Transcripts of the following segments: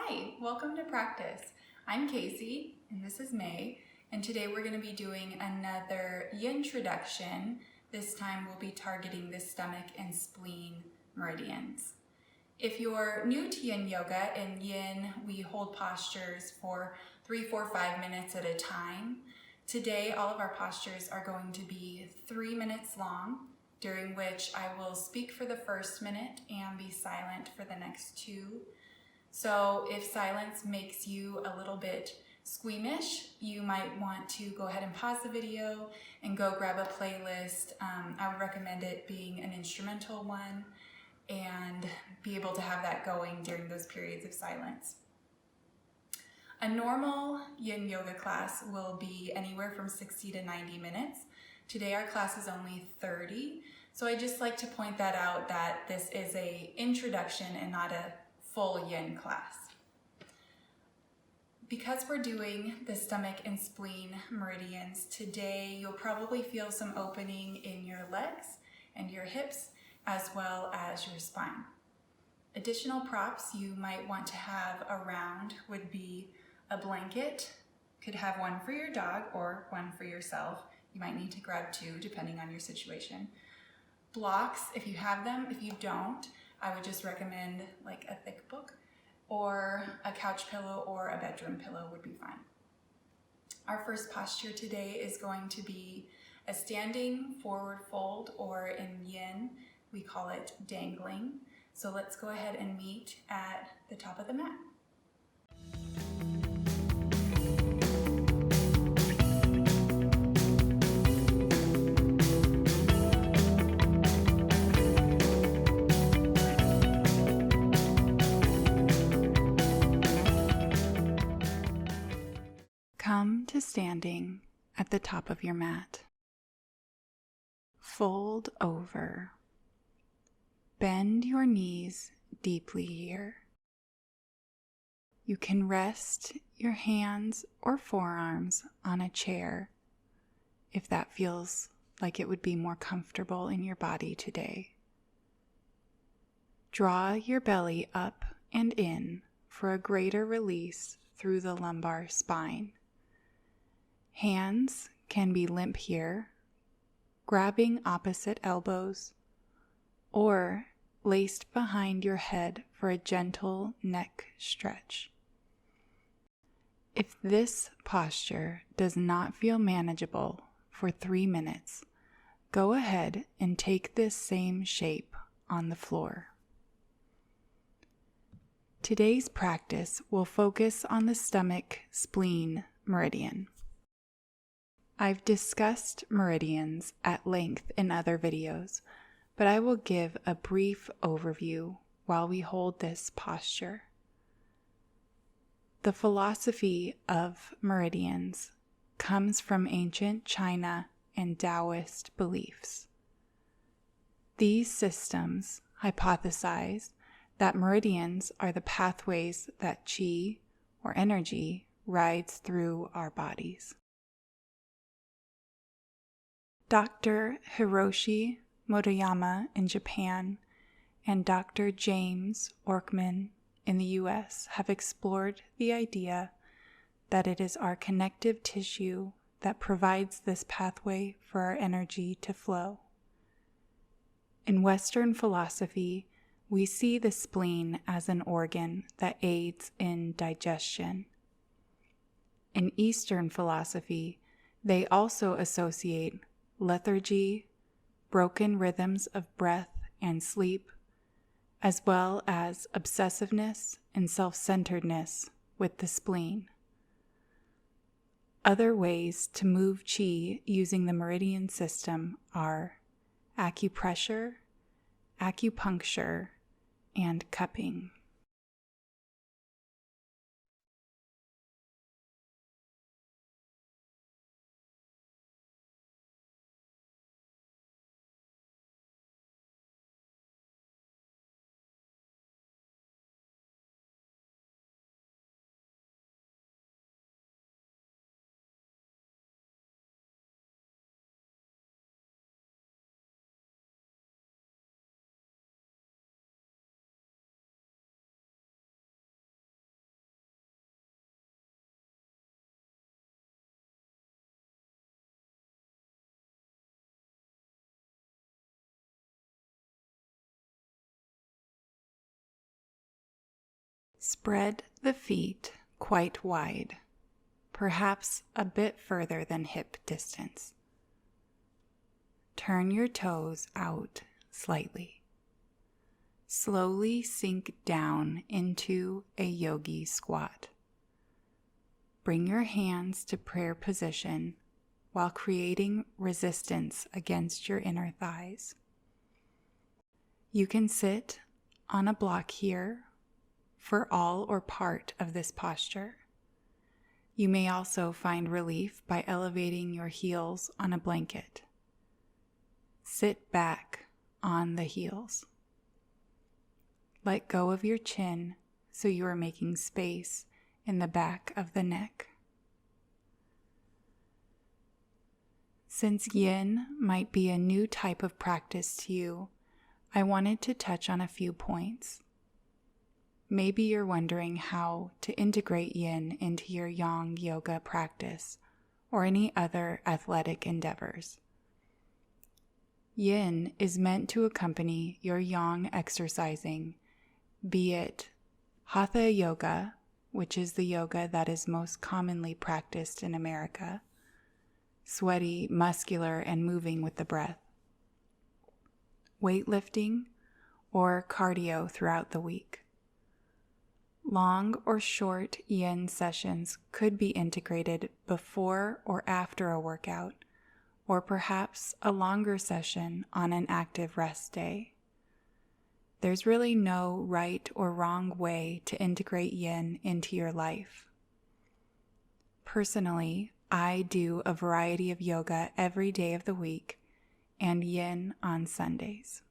Hi, welcome to practice. I'm Casey and this is May, and today we're going to be doing another Yintroduction. This time we'll be targeting the stomach and spleen meridians. If you're new to Yin Yoga, in Yin we hold postures for 3, 4, 5 minutes at a time. Today all of our postures are going to be 3 minutes long, during which I will speak for the first minute and be silent for the next 2. So if silence makes you a little bit squeamish, you might want to go ahead and pause the video and go grab a playlist. I would recommend it being an instrumental one and be able to have that going during those periods of silence. A normal Yin Yoga class will be anywhere from 60 to 90 minutes. Today our class is only 30, so I just like to point that out, that this is an introduction and not a full Yin class. Because we're doing the stomach and spleen meridians, today you'll probably feel some opening in your legs and your hips as well as your spine. Additional props you might want to have around would be a blanket. Could have one for your dog or one for yourself. You might need to grab 2 depending on your situation. Blocks, if you have them. If you don't, I would just recommend like a thick book, or a couch pillow or a bedroom pillow would be fine. Our first posture today is going to be a standing forward fold, or in Yin we call it dangling. So let's go ahead and meet at the top of the mat. Come to standing at the top of your mat. Fold over. Bend your knees deeply here. You can rest your hands or forearms on a chair if that feels like it would be more comfortable in your body today. Draw your belly up and in for a greater release through the lumbar spine. Hands can be limp here, grabbing opposite elbows, or laced behind your head for a gentle neck stretch. If this posture does not feel manageable for 3 minutes, go ahead and take this same shape on the floor. Today's practice will focus on the stomach-spleen meridian. I've discussed meridians at length in other videos, but I will give a brief overview while we hold this posture. The philosophy of meridians comes from ancient China and Taoist beliefs. These systems hypothesize that meridians are the pathways that qi, or energy, rides through our bodies. Dr. Hiroshi Motoyama in Japan and Dr. James Orkman in the US have explored the idea that it is our connective tissue that provides this pathway for our energy to flow. In Western philosophy, we see the spleen as an organ that aids in digestion. In Eastern philosophy, they also associate lethargy, broken rhythms of breath and sleep, as well as obsessiveness and self-centeredness with the spleen. Other ways to move qi using the meridian system are acupressure, acupuncture, and cupping. Spread the feet quite wide, perhaps a bit further than hip distance. Turn your toes out slightly. Slowly sink down into a yogi squat. Bring your hands to prayer position while creating resistance against your inner thighs. You can sit on a block here for all or part of this posture. You may also find relief by elevating your heels on a blanket. Sit back on the heels. Let go of your chin so you are making space in the back of the neck. Since yin might be a new type of practice to you, I wanted to touch on a few points. Maybe you're wondering how to integrate yin into your yang yoga practice or any other athletic endeavors. Yin is meant to accompany your yang exercising, be it hatha yoga, which is the yoga that is most commonly practiced in America, sweaty, muscular, and moving with the breath, weightlifting, or cardio throughout the week. Long or short yin sessions could be integrated before or after a workout, or perhaps a longer session on an active rest day. There's really no right or wrong way to integrate yin into your life. Personally, I do a variety of yoga every day of the week and yin on Sundays.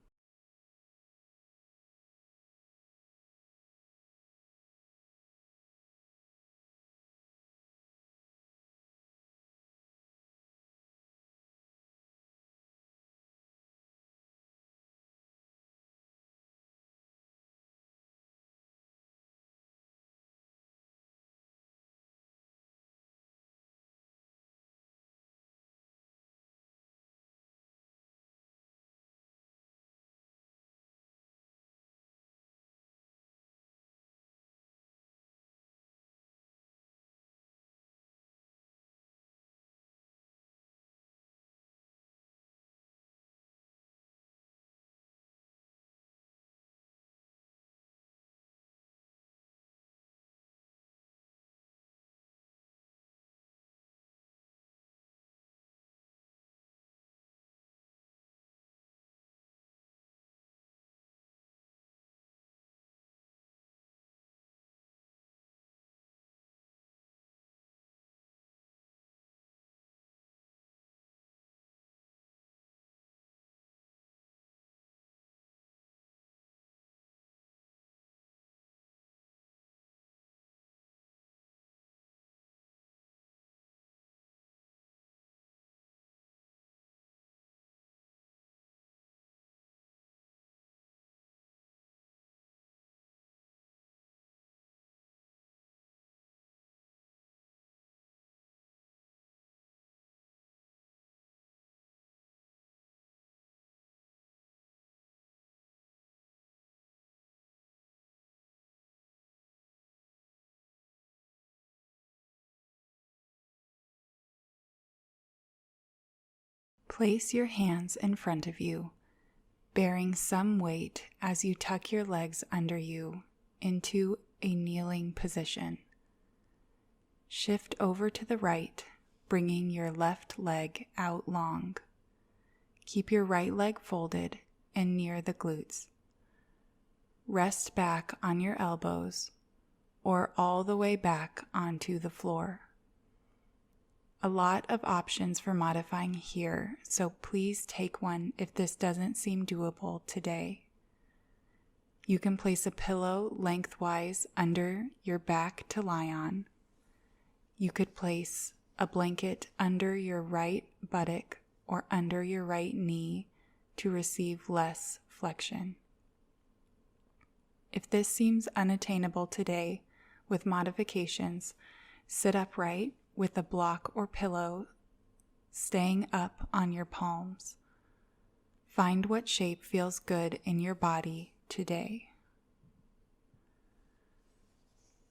Place your hands in front of you, bearing some weight as you tuck your legs under you into a kneeling position. Shift over to the right, bringing your left leg out long. Keep your right leg folded and near the glutes. Rest back on your elbows or all the way back onto the floor. A lot of options for modifying here, so please take one if this doesn't seem doable today. You can place a pillow lengthwise under your back to lie on. You could place a blanket under your right buttock or under your right knee to receive less flexion. If this seems unattainable today with modifications, sit upright with a block or pillow staying up on your palms. Find what shape feels good in your body today.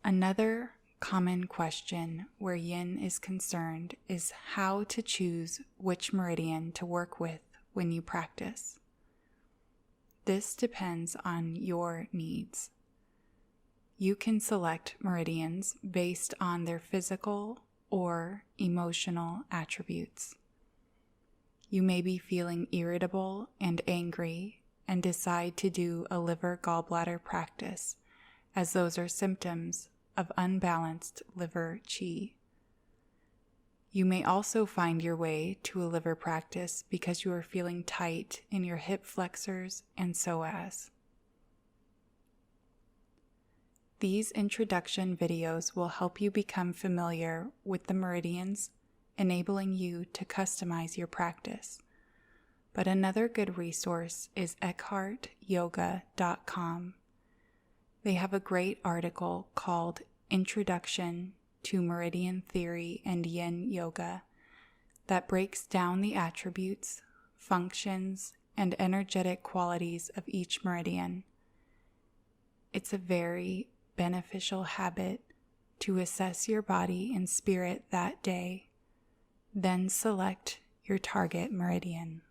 Another common question where yin is concerned is how to choose which meridian to work with when you practice. This depends on your needs. You can select meridians based on their physical or emotional attributes. You may be feeling irritable and angry and decide to do a liver gallbladder practice, as those are symptoms of unbalanced liver qi. You may also find your way to a liver practice because you are feeling tight in your hip flexors and psoas. These introduction videos will help you become familiar with the meridians, enabling you to customize your practice. But another good resource is eckhartyoga.com. They have a great article called Introduction to Meridian Theory and Yin Yoga that breaks down the attributes, functions, and energetic qualities of each meridian. It's a very beneficial habit to assess your body and spirit that day, then select your target meridian.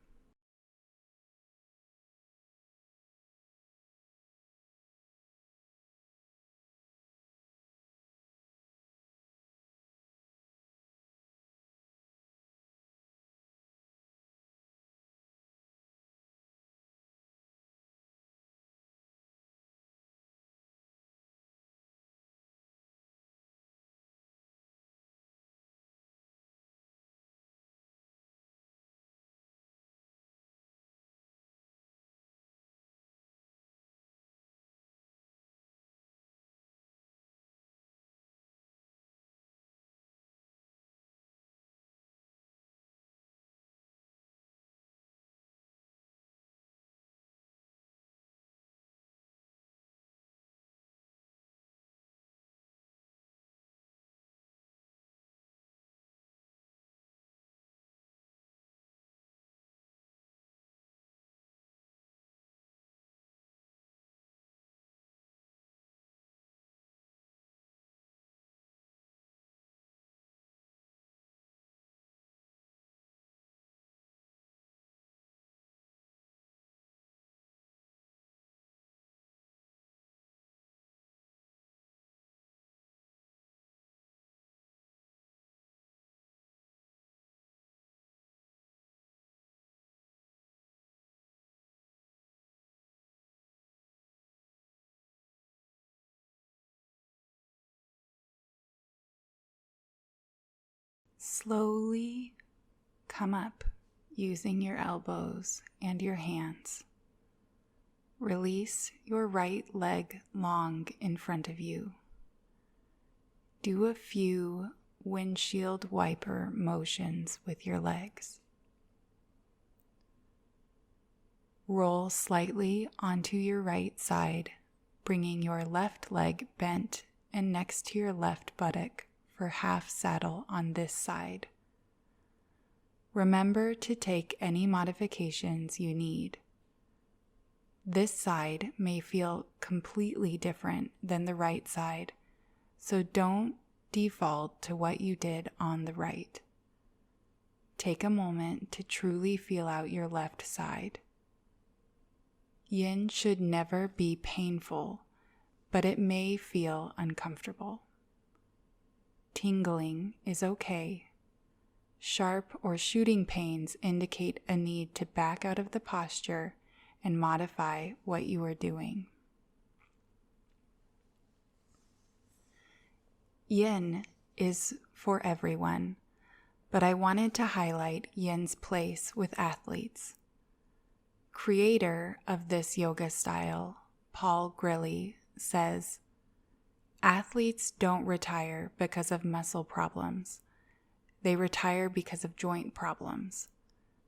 Slowly come up using your elbows and your hands. Release your right leg long in front of you. Do a few windshield wiper motions with your legs. Roll slightly onto your right side, bringing your left leg bent and next to your left buttock for half saddle on this side. Remember to take any modifications you need. This side may feel completely different than the right side, so don't default to what you did on the right. Take a moment to truly feel out your left side. Yin should never be painful, but it may feel uncomfortable. Tingling is okay. Sharp or shooting pains indicate a need to back out of the posture and modify what you are doing. Yin is for everyone, but I wanted to highlight Yin's place with athletes. Creator of this yoga style, Paul Grilly, says, "Athletes don't retire because of muscle problems. They retire because of joint problems.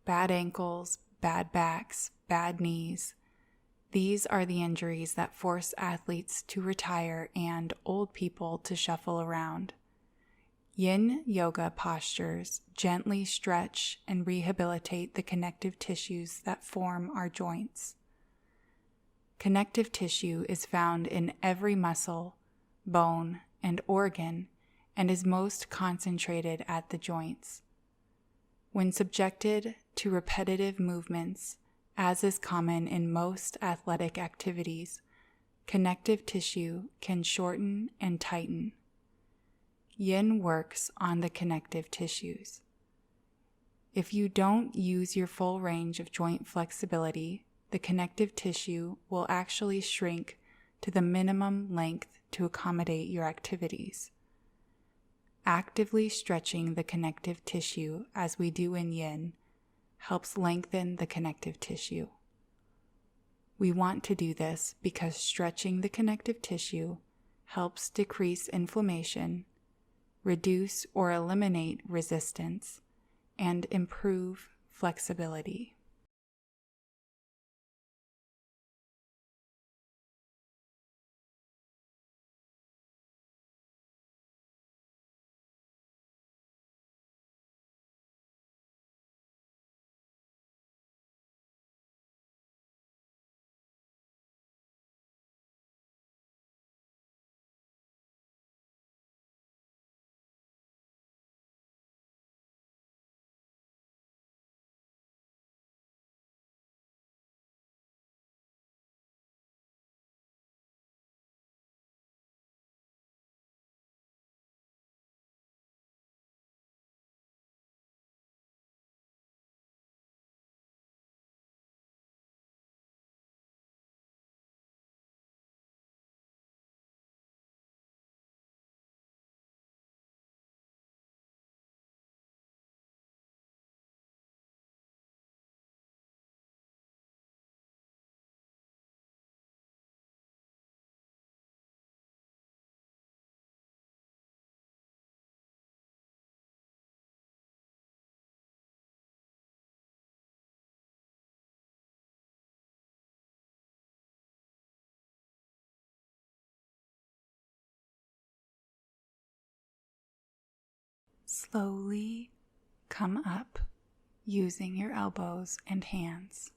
Bad ankles, bad backs, bad knees. These are the injuries that force athletes to retire and old people to shuffle around. Yin yoga postures gently stretch and rehabilitate the connective tissues that form our joints. Connective tissue is found in every muscle, bone, and organ and is most concentrated at the joints. When subjected to repetitive movements, as is common in most athletic activities, connective tissue can shorten and tighten. Yin works on the connective tissues. If you don't use your full range of joint flexibility, the connective tissue will actually shrink to the minimum length to accommodate your activities. Actively stretching the connective tissue, as we do in Yin, helps lengthen the connective tissue. We want to do this because stretching the connective tissue helps decrease inflammation, reduce or eliminate resistance, and improve flexibility. Slowly come up using your elbows and hands.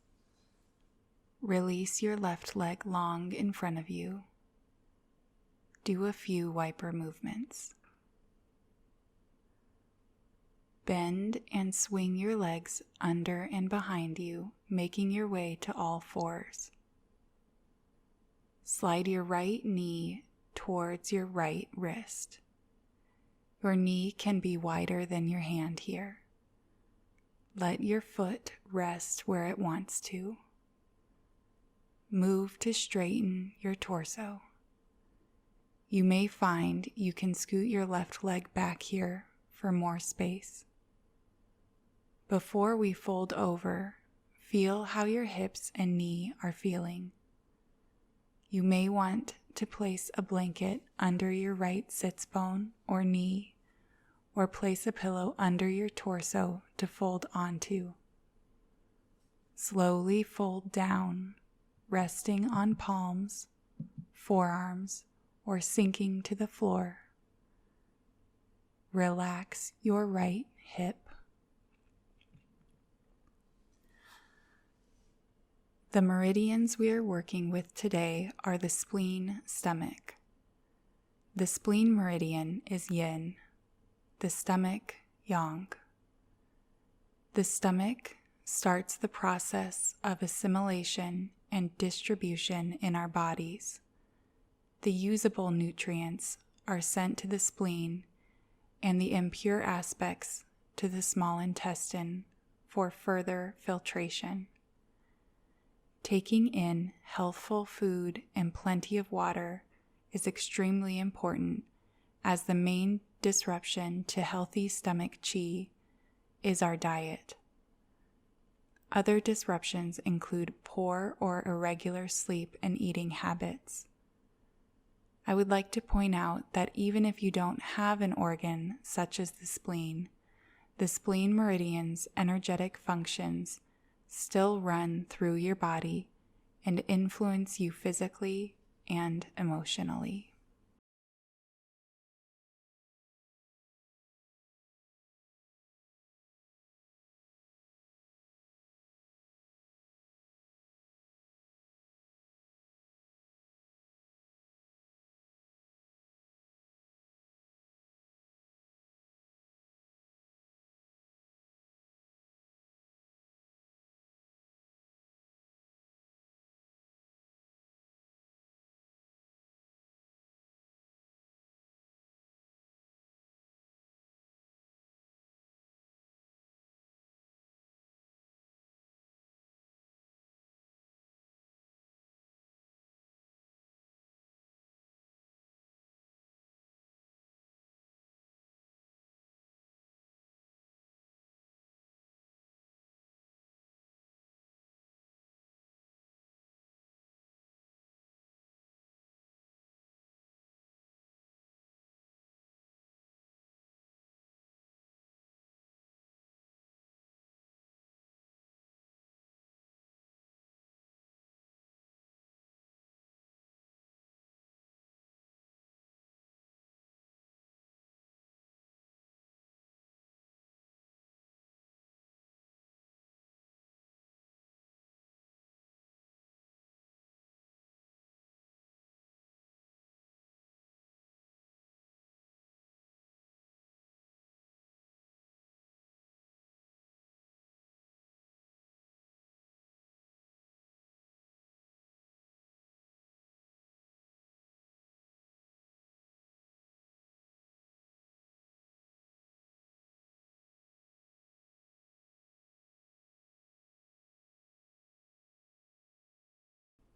Release your left leg long in front of you. Do a few wiper movements. Bend and swing your legs under and behind you, making your way to all fours. Slide your right knee towards your right wrist. Your knee can be wider than your hand here. Let your foot rest where it wants to. Move to straighten your torso. You may find you can scoot your left leg back here for more space. Before we fold over, feel how your hips and knee are feeling. You may want to place a blanket under your right sits bone or knee, or place a pillow under your torso to fold onto. Slowly fold down, resting on palms, forearms, or sinking to the floor. Relax your right hip. The meridians we are working with today are the spleen stomach. The spleen meridian is yin, the stomach yang. The stomach starts the process of assimilation and distribution in our bodies. The usable nutrients are sent to the spleen and the impure aspects to the small intestine for further filtration. Taking in healthful food and plenty of water is extremely important, as the main disruption to healthy stomach qi is our diet. Other disruptions include poor or irregular sleep and eating habits. I would like to point out that even if you don't have an organ such as the spleen meridian's energetic functions still run through your body and influence you physically and emotionally.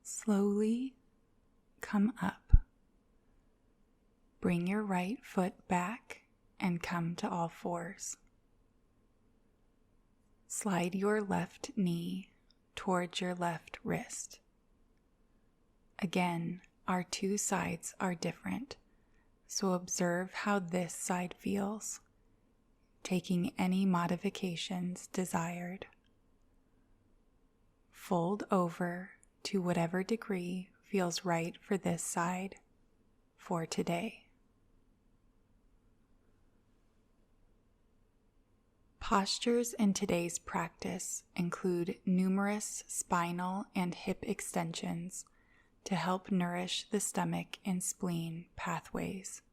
Slowly come up. Bring your right foot back and come to all fours. Slide your left knee towards your left wrist. Again, our two sides are different, so observe how this side feels, taking any modifications desired. Fold over to whatever degree feels right for this side for today. Postures in today's practice include numerous spinal and hip extensions to help nourish the stomach and spleen pathways.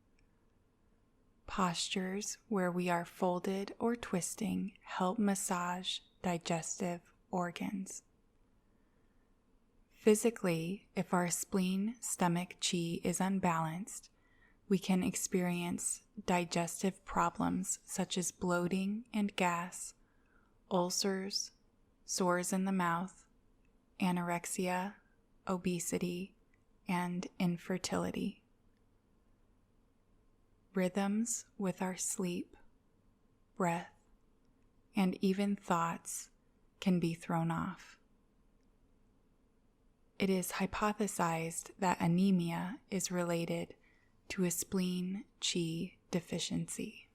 Postures where we are folded or twisting help massage digestive organs. Physically, if our spleen-stomach chi is unbalanced, we can experience digestive problems such as bloating and gas, ulcers, sores in the mouth, anorexia, obesity, and infertility. Rhythms with our sleep, breath, and even thoughts can be thrown off. It is hypothesized that anemia is related to a spleen chi deficiency.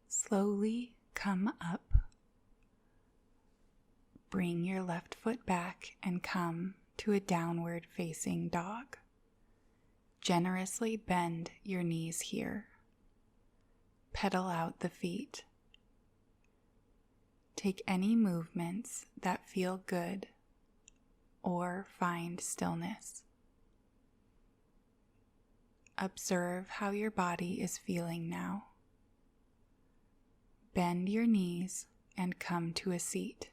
Slowly come up. Bring your left foot back and come to a downward facing dog. Generously bend your knees here. Pedal out the feet. Take any movements that feel good or find stillness. Observe how your body is feeling now. Bend your knees and come to a seat.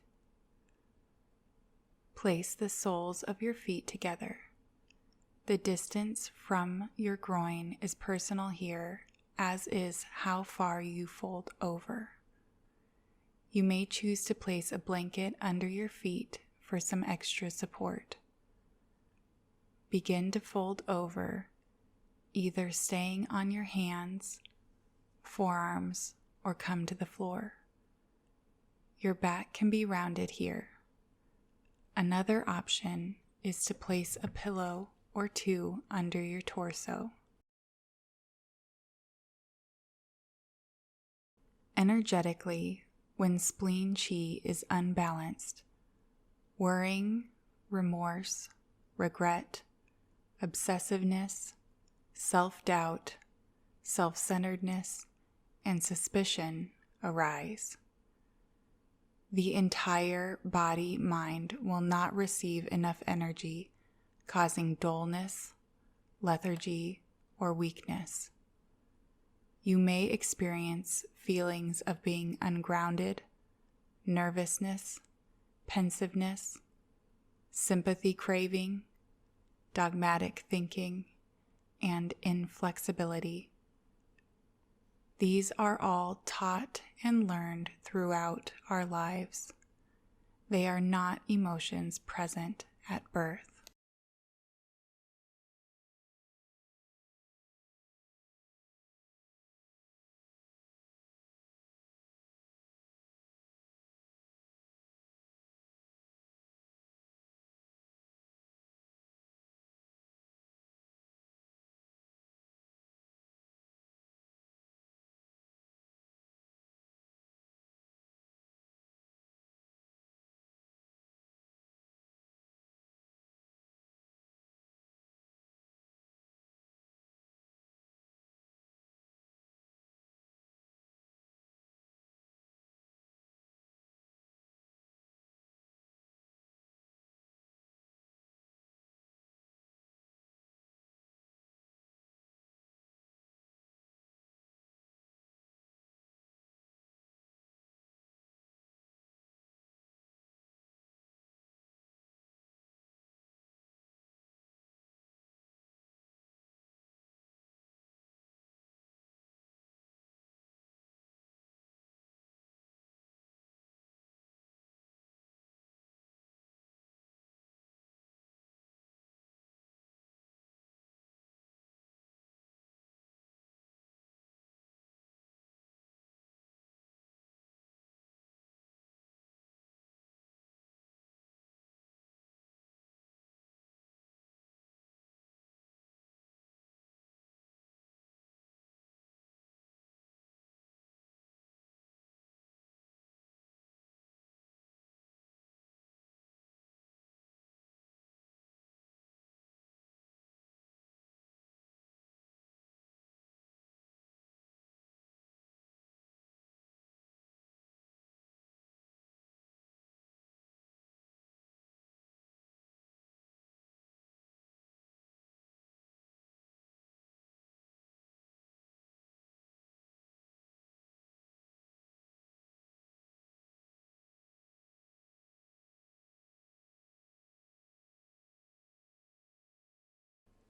Place the soles of your feet together. The distance from your groin is personal here, as is how far you fold over. You may choose to place a blanket under your feet for some extra support. Begin to fold over, either staying on your hands, forearms, or come to the floor. Your back can be rounded here. Another option is to place a pillow or two under your torso. Energetically, when spleen chi is unbalanced. Worrying, remorse, regret, obsessiveness, self-doubt, self-centeredness, and suspicion arise. The entire body-mind will not receive enough energy, causing dullness, lethargy, or weakness. You may experience feelings of being ungrounded, nervousness, pensiveness, sympathy craving, dogmatic thinking, and inflexibility. These are all taught and learned throughout our lives. They are not emotions present at birth.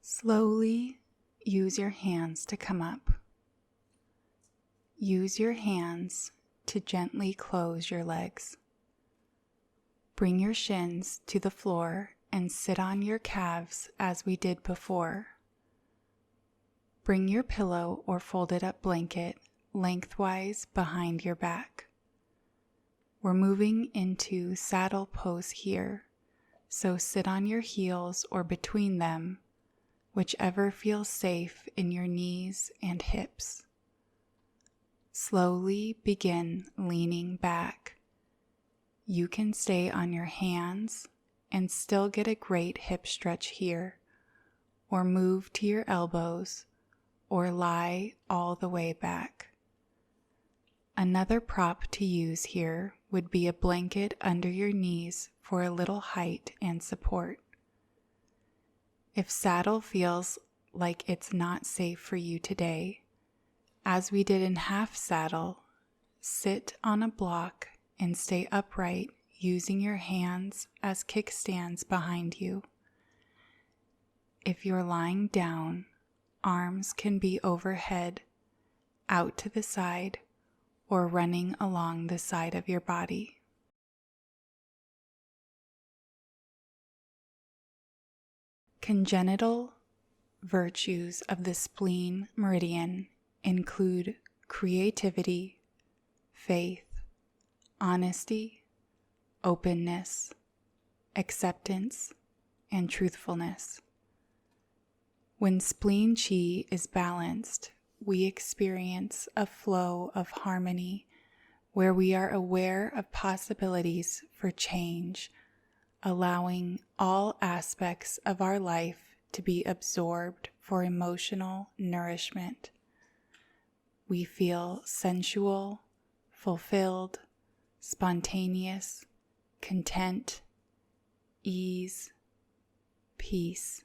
Slowly use your hands to come up. Use your hands to gently close your legs. Bring your shins to the floor and sit on your calves as we did before. Bring your pillow or folded up blanket lengthwise behind your back. We're moving into saddle pose here, so sit on your heels or between them, whichever feels safe in your knees and hips. Slowly begin leaning back. You can stay on your hands and still get a great hip stretch here, or move to your elbows, or lie all the way back. Another prop to use here would be a blanket under your knees for a little height and support. If saddle feels like it's not safe for you today, as we did in half saddle, sit on a block and stay upright using your hands as kickstands behind you. If you're lying down, arms can be overhead, out to the side, or running along the side of your body. Congenital virtues of the spleen meridian include creativity, faith, honesty, openness, acceptance, and truthfulness. When spleen chi is balanced, we experience a flow of harmony where we are aware of possibilities for change, allowing all aspects of our life to be absorbed for emotional nourishment. We feel sensual, fulfilled, spontaneous, content, ease, peace,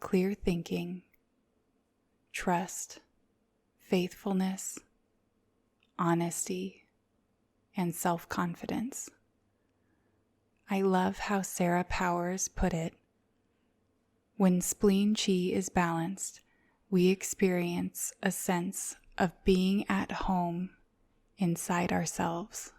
clear thinking, trust, faithfulness, honesty, and self-confidence. I love how Sarah Powers put it. When spleen chi is balanced, we experience a sense of being at home inside ourselves.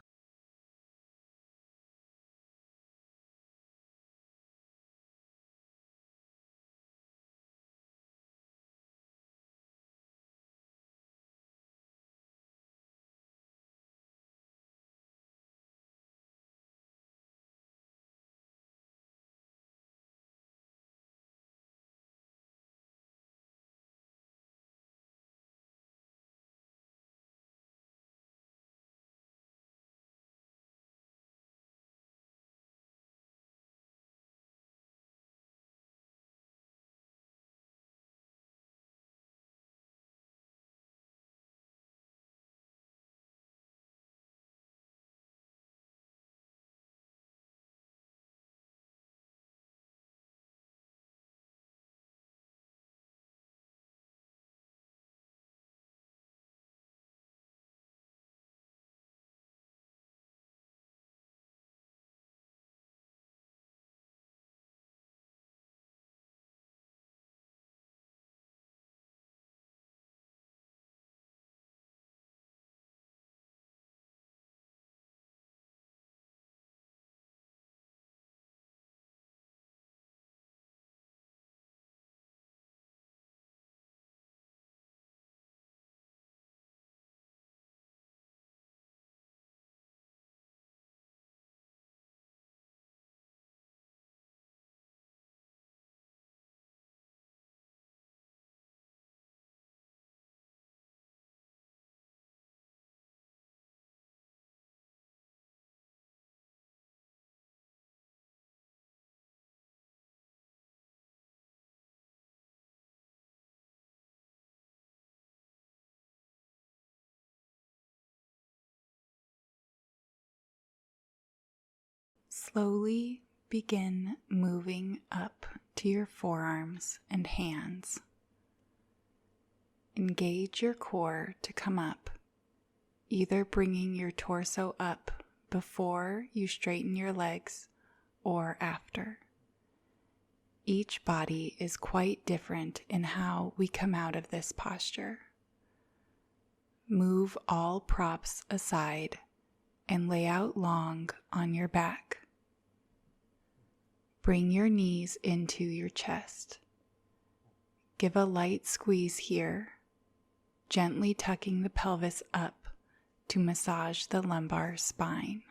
Slowly begin moving up to your forearms and hands. Engage your core to come up, either bringing your torso up before you straighten your legs or after. Each body is quite different in how we come out of this posture. Move all props aside and lay out long on your back. Bring your knees into your chest. Give a light squeeze here, gently tucking the pelvis up to massage the lumbar spine.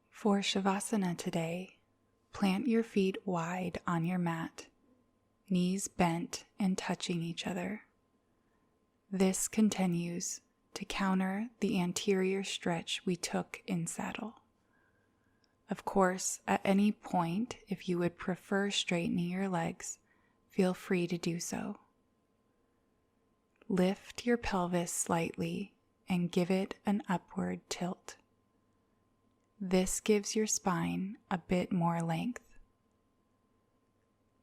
For Savasana today, plant your feet wide on your mat, knees bent and touching each other. This continues to counter the anterior stretch we took in saddle. Of course, at any point, if you would prefer straightening your legs, feel free to do so. Lift your pelvis slightly and give it an upward tilt. This gives your spine a bit more length.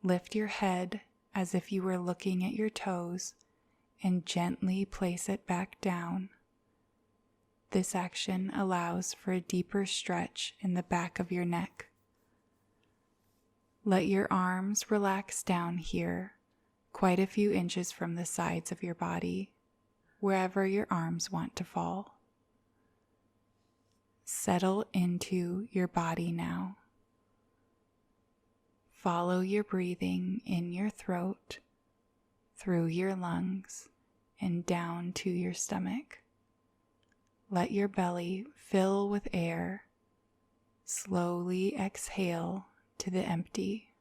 Lift your head as if you were looking at your toes and gently place it back down. This action allows for a deeper stretch in the back of your neck. Let your arms relax down here, quite a few inches from the sides of your body, wherever your arms want to fall. Settle into your body now. Follow your breathing in your throat, through your lungs, and down to your stomach. Let your belly fill with air. Slowly exhale to the empty.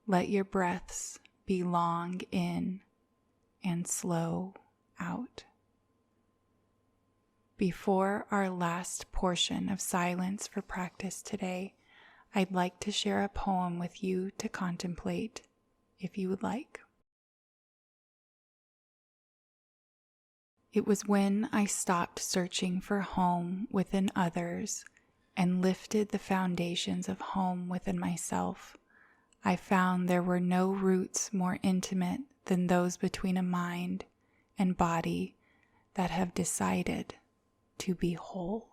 Let your breaths be long in and slow out. Before our last portion of silence for practice today, I'd like to share a poem with you to contemplate, if you would like. It was when I stopped searching for home within others and lifted the foundations of home within myself, I found there were no roots more intimate than those between a mind and body that have decided to be whole.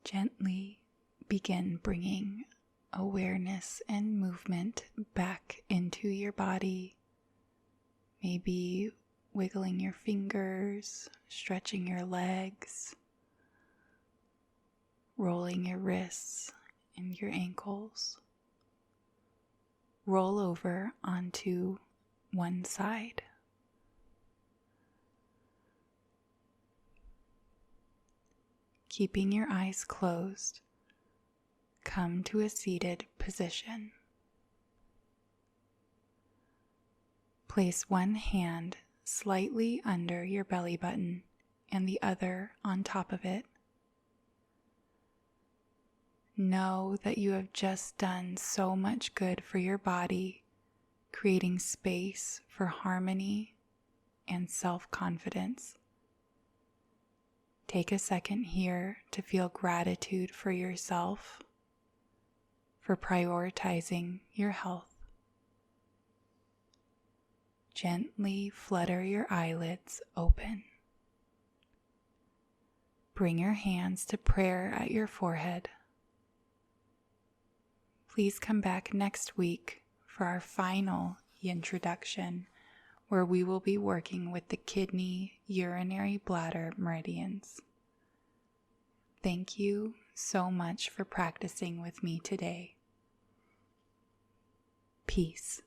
Gently begin bringing awareness and movement back into your body. Maybe wiggling your fingers, stretching your legs, rolling your wrists and your ankles. Roll over onto one side. Keeping your eyes closed, come to a seated position. Place one hand slightly under your belly button and the other on top of it. Know that you have just done so much good for your body, creating space for harmony and self-confidence. Take a second here to feel gratitude for yourself, for prioritizing your health. Gently flutter your eyelids open. Bring your hands to prayer at your forehead. Please come back next week for our final Yintroduction, where we will be working with the kidney, urinary bladder meridians. Thank you so much for practicing with me today. Peace.